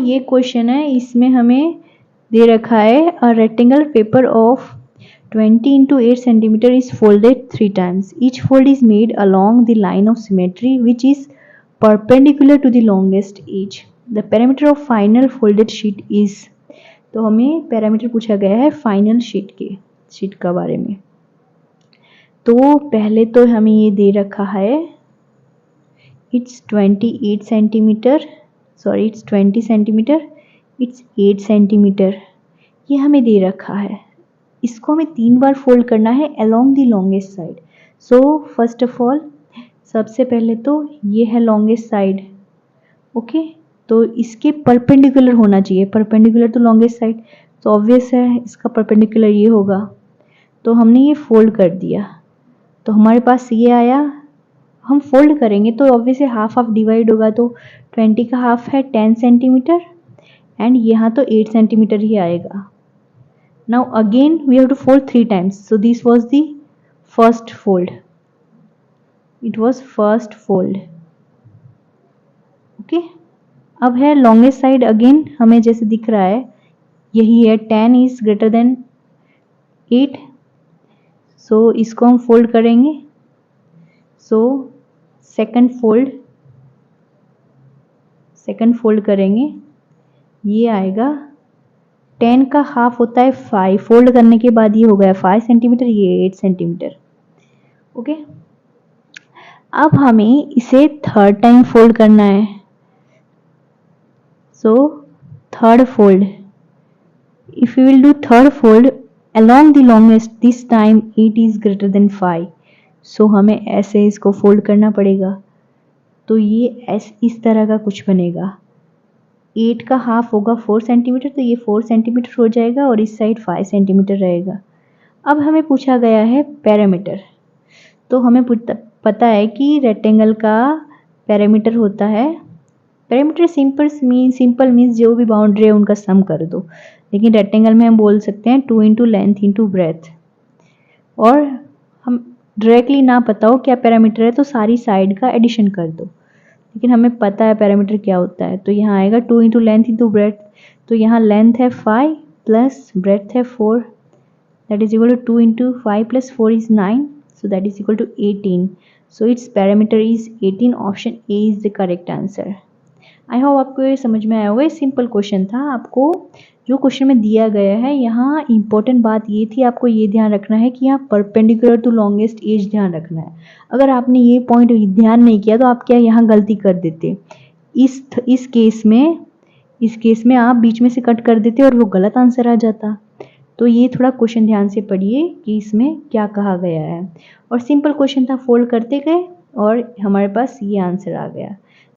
ये क्वेश्चन है, इसमें हमें दे रखा है a rectangle paper of 20 into 8 centimeter is folded 3 times. Each fold is made along the line of symmetry which is perpendicular to the longest edge. The parameter of final folded sheet is. तो हमें parameter पूछा गया है final sheet का बारे में। तो पहले तो हमें ये दे रखा है it's 28 centimetre, sorry it's 20 centimetre, it's 8 centimetre, ये हमें दे रखा है। इसको हमें 3 बार फोल्ड करना है along the longest side. So first of all सबसे पहले तो ये है longest side, ओके तो इसके परपेंडिकुलर होना चाहिए, परपेंडिकुलर टू लॉन्गेस्ट साइड, तो ऑब्वियस है इसका परपेंडिकुलर ये होगा। तो हमने ये फोल्ड कर दिया, तो हमारे पास ये आया। हम फोल्ड करेंगे तो ऑब्वियसली हाफ हाफ डिवाइड होगा, तो 20 का हाफ है 10 सेंटीमीटर एंड यहाँ तो 8 सेंटीमीटर ही आएगा। Now again we have to fold 3 times, so this was the first fold, it was first fold, okay. अब है लॉन्गेस्ट साइड, अगेन हमें जैसे दिख रहा है यही है 10 इज ग्रेटर देन 8, सो इसको हम फोल्ड करेंगे। सो सेकंड फोल्ड करेंगे, ये आएगा 10 का हाफ होता है 5, फोल्ड करने के बाद ये हो गया 5 सेंटीमीटर, ये 8 सेंटीमीटर, ओके। अब हमें इसे थर्ड टाइम फोल्ड करना है, so third fold, if we will do third fold along the longest, this time 8 is greater than 5, so हमें ऐसे इसको फोल्ड करना पड़ेगा। तो ये इस तरह का कुछ बनेगा, 8 का हाफ होगा 4 सेंटीमीटर, तो ये 4 सेंटीमीटर हो जाएगा और इस साइड 5 सेंटीमीटर रहेगा। अब हमें पूछा गया है पैरामीटर, तो हमें पता है कि रेक्टेंगल का पैरामीटर होता है, पैरामीटर सिंपल मीन्स जो भी बाउंड्री है उनका सम कर दो, लेकिन रेक्टेंगल में हम बोल सकते हैं 2 इंटू लेंथ इंटू ब्रेथ। और हम डायरेक्टली ना पता हो क्या पैरामीटर है तो सारी साइड का एडिशन कर दो, लेकिन हमें पता है पैरामीटर क्या होता है, तो यहाँ आएगा 2 इंटू लेंथ इंटू ब्रेथ, तो यहाँ लेंथ है 5 प्लस ब्रेथ है 4, that is equal to 2 into 5 plus 4 is 9, so that is equal to 18, so its parameter is 18, option A is the correct answer. I hope आपको ये समझ में आया होगा, सिंपल क्वेश्चन था। आपको जो क्वेश्चन में दिया गया है यहाँ इंपॉर्टेंट बात ये थी, आपको ये ध्यान रखना है कि यहाँ परपेंडिकुलर टू लॉन्गेस्ट एज ध्यान रखना है। अगर आपने ये पॉइंट ध्यान नहीं किया तो आप क्या यहाँ गलती कर देते, इस केस में आप बीच में से कट कर देते और वो गलत आंसर आ जाता। तो ये थोड़ा क्वेश्चन ध्यान से पढ़िए कि इसमें क्या कहा गया है, और सिंपल क्वेश्चन था, फोल्ड करते गए और हमारे पास ये आंसर आ गया।